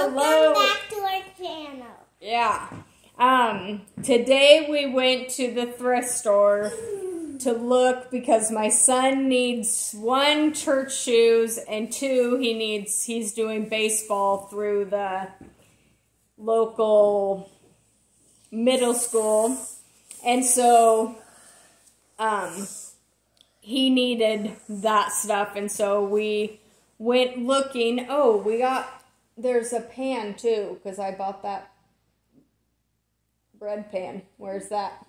Hello. Welcome back to our channel. Yeah. Today we went to the thrift store to look because my son needs 1, church shoes, and 2, he's doing baseball through the local middle school. And so, he needed that stuff, and so we went looking. Oh, there's a pan too, because I bought that bread pan. Where's that?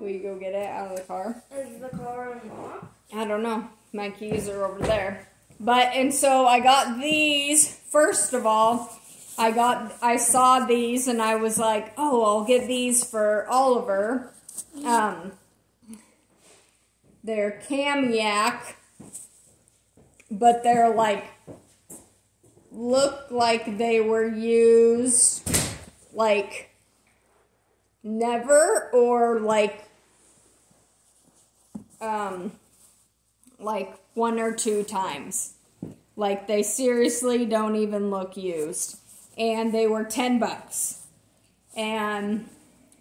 Will you go get it out of the car? Is the car unlocked? I don't know. My keys are over there. And so I got these. First of all, I saw these and I was like, oh, I'll get these for Oliver. They're Kamiak, but they're look like they were used never, or like 1 or 2 times. They seriously don't even look used. And they were $10. And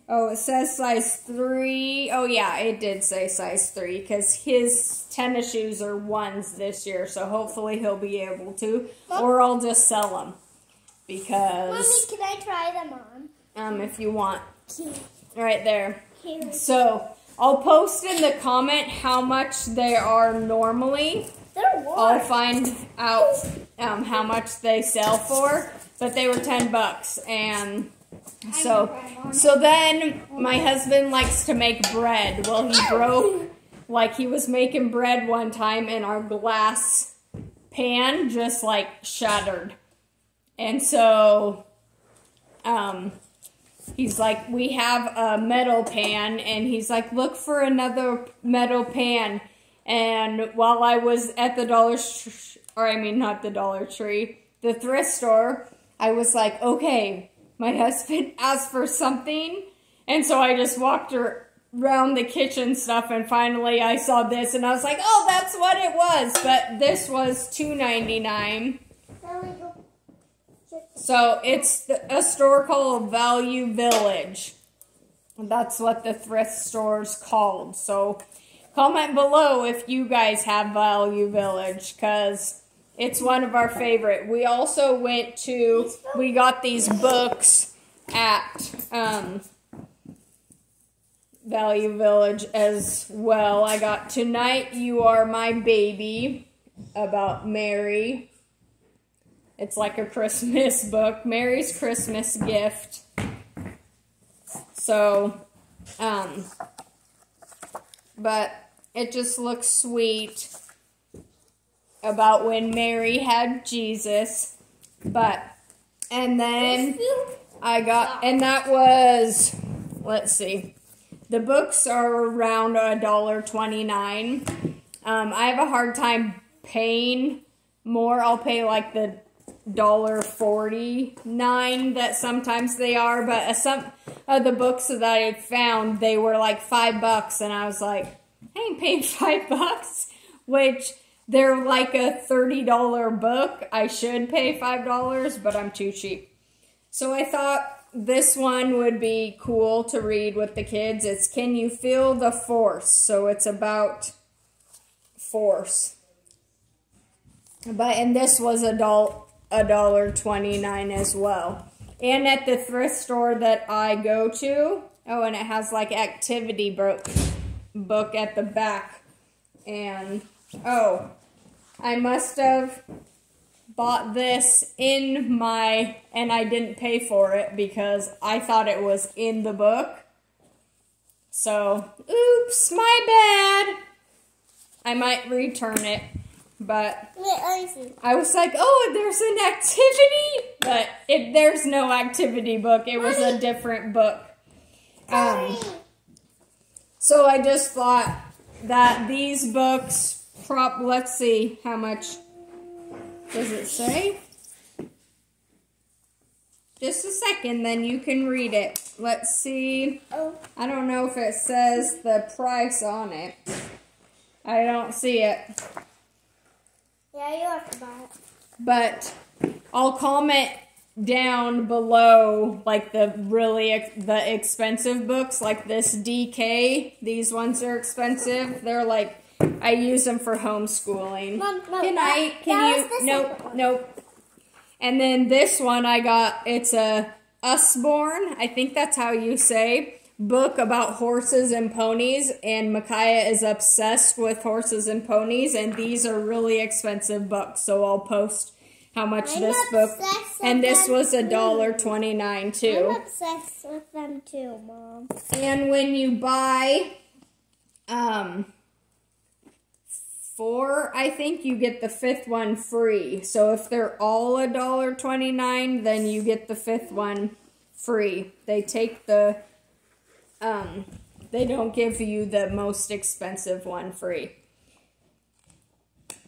oh, it says size 3. Oh yeah, it did say size 3 because his tennis shoes are 1s this year, so hopefully he'll be able to, or I'll just sell them because. Mommy, can I try them on? If you want. Cute. Right there. Cute. So I'll post in the comment how much they are normally. They're warm. I'll find out how much they sell for, but they were $10, and so then my husband likes to make bread. Well, he broke, he was making bread one time, and our glass pan just shattered, and so he's like, we have a metal pan, and he's like, look for another metal pan. And while I was at the the thrift store, I was like, okay, my husband asked for something. And so I just walked around the kitchen stuff, and finally I saw this, and I was like, oh, that's what it was. But this was $2.99. So it's a store called Value Village. That's what the thrift store's called. So comment below if you guys have Value Village, because it's one of our favorite. We also we got these books at Value Village as well. I got Tonight You Are My Baby about Mary. It's like a Christmas book, Mary's Christmas Gift. So, but it just looks sweet about when Mary had Jesus. And then and that was, let's see, the books are around $1.29. I have a hard time paying more. I'll pay the $1.49 that sometimes they are, but some of the books that I found, they were $5, and I was like, I ain't paying $5, which they're a $30 book. I should pay $5, but I'm too cheap. So I thought this one would be cool to read with the kids. It's Can You Feel the Force? So it's about force. And this was $1.29 as well. And at the thrift store that I go to, oh, and it has activity book at the back. And oh, I must have bought this and I didn't pay for it because I thought it was in the book. So, oops, my bad. I might return it. But I was like, oh, there's an activity. But there's no activity book. It was a different book. So I just thought that these books, let's see, how much does it say? Just a second, then you can read it. Let's see. I don't know if it says the price on it. I don't see it. Yeah, you have to buy it. But I'll comment down below, like the expensive books, like this DK. These ones are expensive. They're like, I use them for homeschooling. Mom, no, Nope. And then this one I got, it's a Usborne, I think that's how you say, book about horses and ponies, and Micaiah is obsessed with horses and ponies, and these are really expensive books, so I'll post how much this book, and this was $1.29 too. I'm obsessed with them too, Mom. And when you buy 4, I think you get the 5th one free. So if they're all $1.29, then you get the 5th one free. They take the, they don't give you the most expensive one free.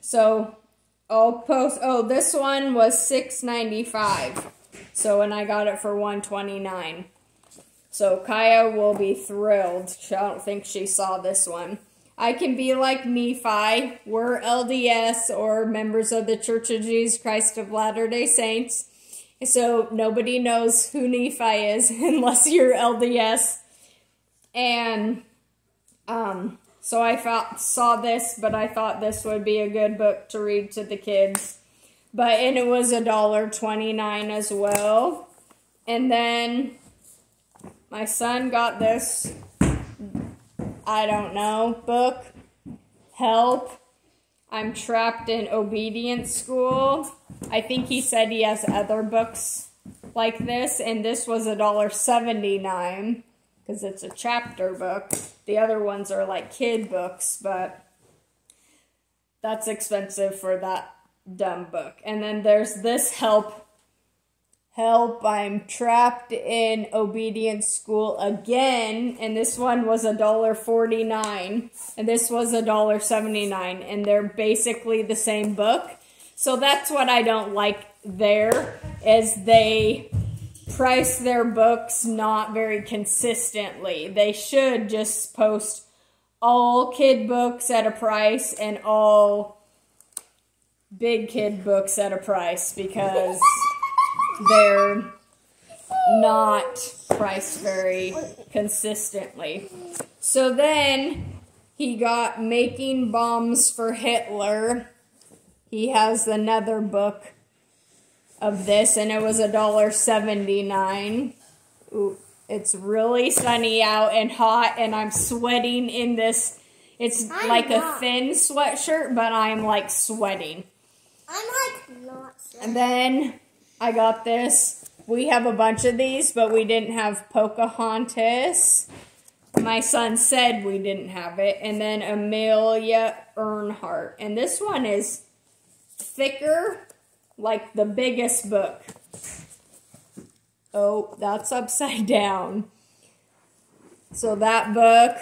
So I'll post, oh, this one was $6.95. So, and I got it for $1.29. So Kaya will be thrilled. I don't think she saw this one. I can be like Nephi. We're LDS, or members of the Church of Jesus Christ of Latter-day Saints. So nobody knows who Nephi is unless you're LDS. And so I saw this, but I thought this would be a good book to read to the kids. And it was $1.29 as well. And then my son got this, I don't know, book, Help, I'm Trapped in Obedience School. I think he said he has other books like this, and this was $1.79 because it's a chapter book. The other ones are like kid books, but that's expensive for that dumb book. And then there's this Help, I'm Trapped in Obedience School again, and this one was $1.49, and this was $1.79, and they're basically the same book. So that's what I don't like there, is they price their books not very consistently. They should just post all kid books at a price and all big kid books at a price, because they're not priced very consistently. So then he got Making Bombs for Hitler. He has another book of this, and it was $1.79. Ooh, it's really sunny out and hot, and I'm sweating in this. It's like a thin sweatshirt, but I'm like sweating. I'm like not sweating. And then I got this. We have a bunch of these, but we didn't have Pocahontas. My son said we didn't have it. And then Alelia Earhart. And this one is thicker, like the biggest book. Oh, that's upside down. So that book,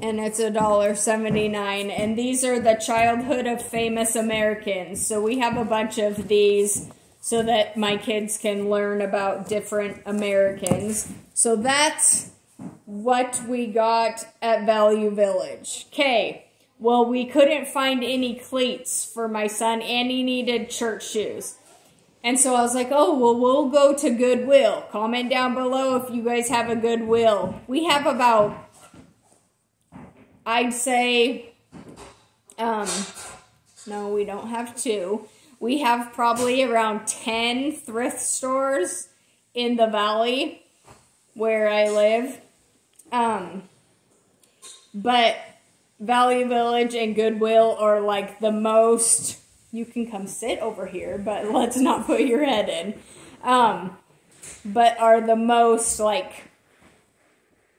and it's $1.79. And these are the Childhood of Famous Americans. So we have a bunch of these so that my kids can learn about different Americans. So that's what we got at Value Village. Okay, well, we couldn't find any cleats for my son, and he needed church shoes. And so I was like, oh, well, we'll go to Goodwill. Comment down below if you guys have a Goodwill. We have about, I'd say, no, we don't have 2. We have probably around 10 thrift stores in the valley where I live. But Value Village and Goodwill are like the most, you can come sit over here, but let's not put your head in. But are the most like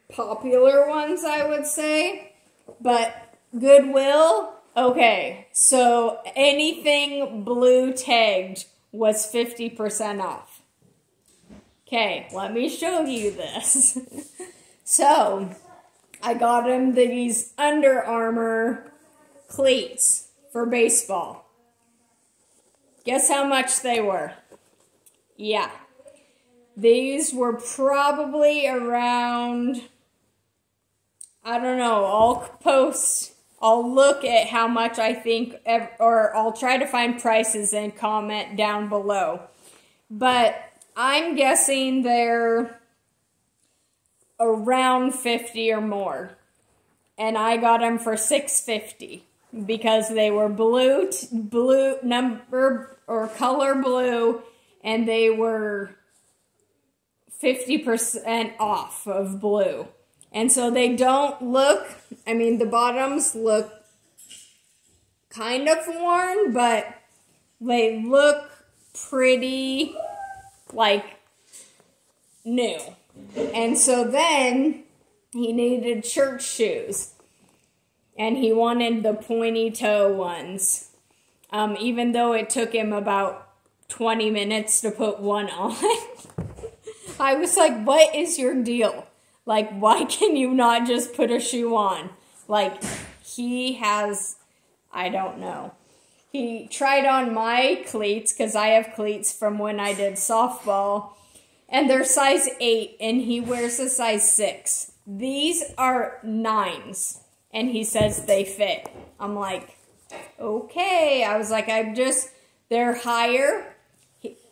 popular ones, I would say. But Goodwill, okay, so anything blue tagged was 50% off. Okay, let me show you this. So, I got him these Under Armour cleats for baseball. Guess how much they were? Yeah. These were probably around, I don't know, I'll look at how much I think, or I'll try to find prices and comment down below. but I'm guessing they're around 50 or more. And I got them for $6.50 because they were blue number or color blue, and they were 50% off of blue. And so they don't look, I mean, the bottoms look kind of worn, but they look pretty, like, new. And so then he needed church shoes, and he wanted the pointy toe ones, even though it took him about 20 minutes to put one on. I was like, what is your deal? Like, why can you not just put a shoe on? Like, he has, I don't know. He tried on my cleats, because I have cleats from when I did softball, and they're size 8, and he wears a size 6. These are 9s, and he says they fit. I'm like, okay. I was like, they're higher.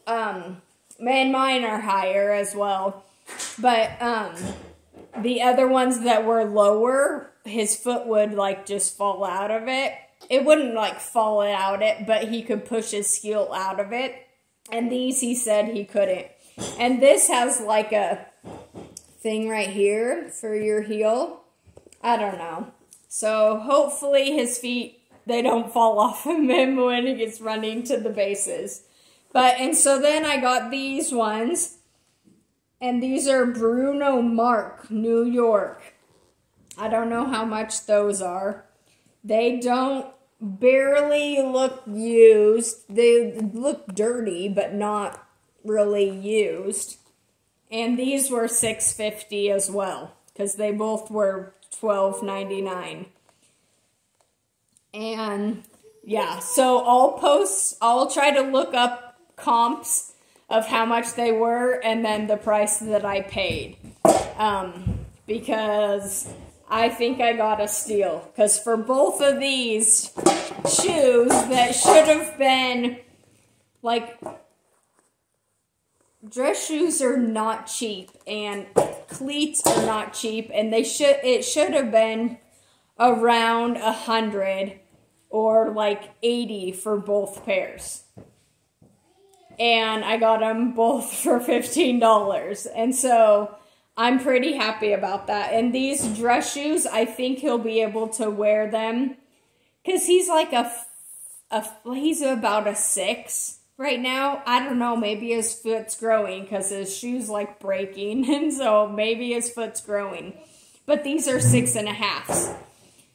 And mine are higher as well. But the other ones that were lower, his foot would, like, just fall out of it. It wouldn't, like, fall out it, but he could push his heel out of it. And these, he said he couldn't. And this has, like, a thing right here for your heel. I don't know. So hopefully his feet, they don't fall off of him when he gets running to the bases. And so then I got these ones, and these are Bruno Marc, New York. I don't know how much those are. They don't barely look used. They look dirty, but not really used. And these were $6.50 as well, because they both were $12.99. And yeah, so I'll try to look up comps of how much they were and then the price that I paid. Because I think I got a steal. Because for both of these shoes that should have been, like, dress shoes are not cheap, and cleats are not cheap, and it should have been around $100 or like $80 for both pairs. And I got them both for $15, and so I'm pretty happy about that. And these dress shoes, I think he'll be able to wear them, because he's like he's about a 6. Right now, I don't know, maybe his foot's growing because his shoe's like breaking, and so maybe his foot's growing. But these are 6.5s.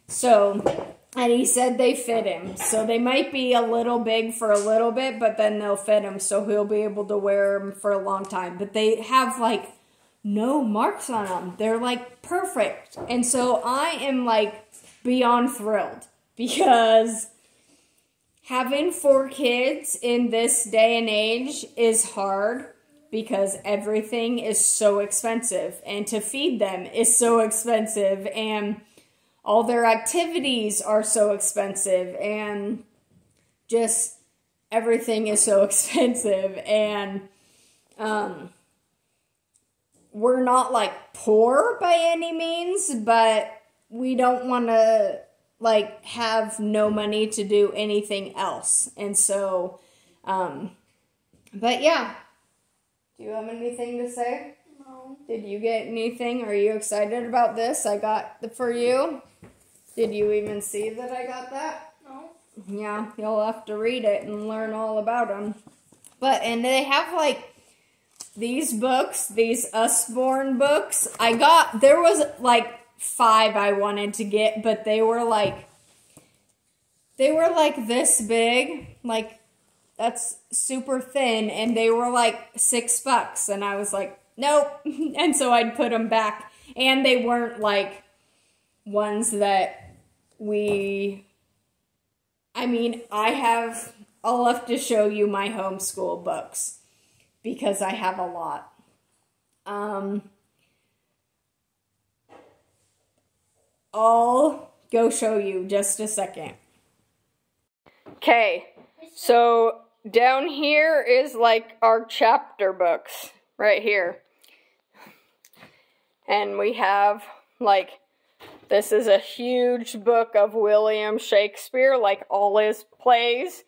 So, and he said they fit him. So they might be a little big for a little bit, but then they'll fit him, so he'll be able to wear them for a long time. But they have like no marks on them. They're like perfect. And so I am like beyond thrilled, because having 4 kids in this day and age is hard, because everything is so expensive, and to feed them is so expensive, and all their activities are so expensive, and just everything is so expensive. And we're not like poor by any means, but we don't want to like have no money to do anything else. And so, but yeah. Do you have anything to say? No. Did you get anything? Are you excited about this? I got for you. Did you even see that I got that? No. Yeah, you'll have to read it and learn all about them. And they have like these books, these Usborne books. There was like 5 I wanted to get, but they were like this big, like that's super thin, and they were like $6, and I was like, nope. And so I'd put them back, and they weren't like ones that I'll have to show you my homeschool books, because I have a lot. I'll go show you just a second. Okay, so down here is like our chapter books right here. And we have like, this is a huge book of William Shakespeare, like all his plays.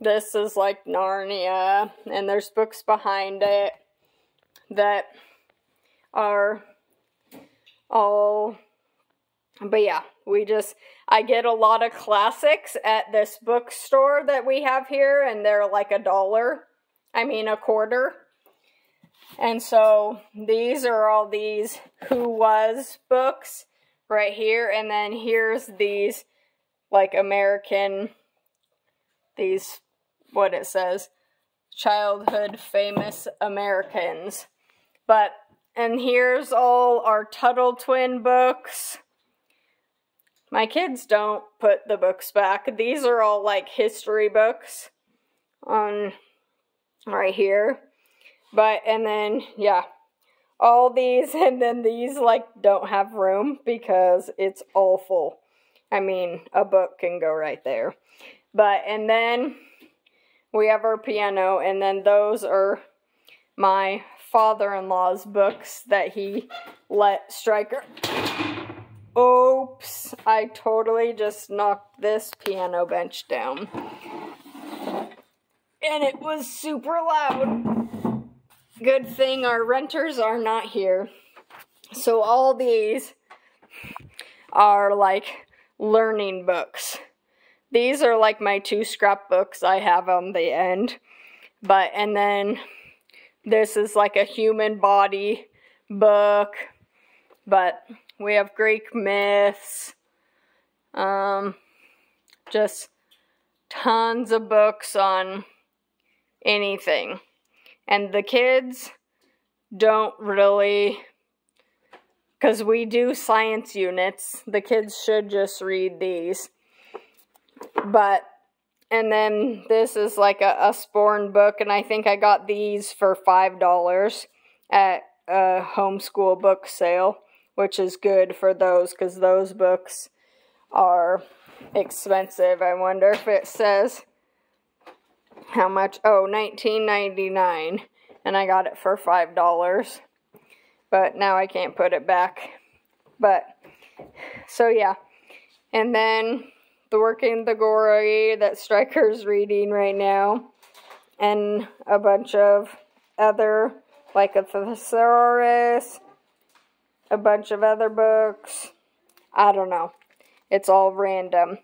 This is like Narnia, and there's books behind it that are all, but yeah, I get a lot of classics at this bookstore that we have here, and they're like a quarter. And so these are all these Who Was books right here, and then here's these like what it says, childhood famous Americans. And here's all our Tuttle Twin books. My kids don't put the books back. These are all like history books on right here. And then, yeah, all these, and then these like don't have room because it's all full. I mean, a book can go right there. And then we have our piano, and then those are my father-in-law's books that he let Stryker. Oops, I totally just knocked this piano bench down. And it was super loud. Good thing our renters are not here. So all these are like learning books. These are like my 2 scrapbooks I have on the end. And then this is like a human body book. But we have Greek myths. Just tons of books on anything. And the kids don't really, because we do science units, the kids should just read these. And then this is like a Usborne book, and I think I got these for $5 at a homeschool book sale, which is good for those, because those books are expensive. I wonder if it says how much. Oh, $19.99, and I got it for $5. But now I can't put it back. So yeah. And then the Working the Gory that Stryker's reading right now. And a bunch of other, like a thesaurus, a bunch of other books. I don't know. It's all random.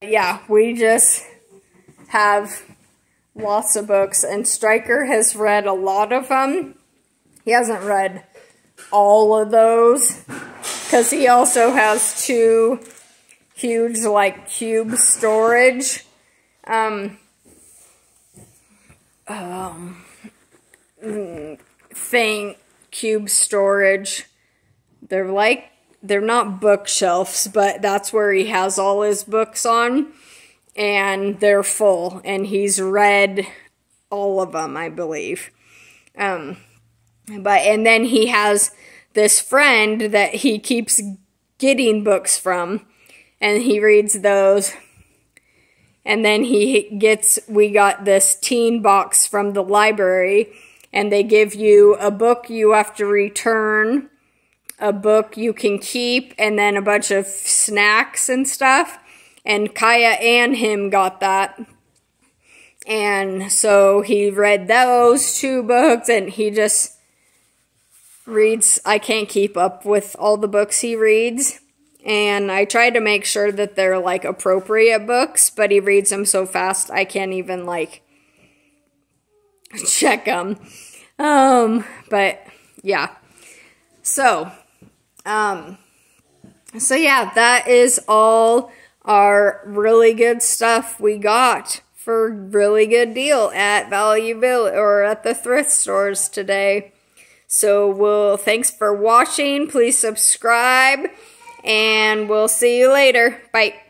Yeah, we just have lots of books, and Stryker has read a lot of them. He hasn't read all of those, because he also has 2 huge, like, cube storage cube storage. They're not bookshelves, but that's where he has all his books on, and they're full, and he's read all of them, I believe. And then he has this friend that he keeps getting books from, and he reads those. And then we got this teen box from the library, and they give you a book you have to return, a book you can keep, and then a bunch of snacks and stuff. And Kaya and him got that. And so he read those 2 books, and he just reads. I can't keep up with all the books he reads. And I try to make sure that they're, like, appropriate books, but he reads them so fast I can't even, like, check them. But, yeah. So yeah, that is all our really good stuff we got for a really good deal at Value Village, or at the thrift stores today. So, thanks for watching. Please subscribe. And we'll see you later. Bye.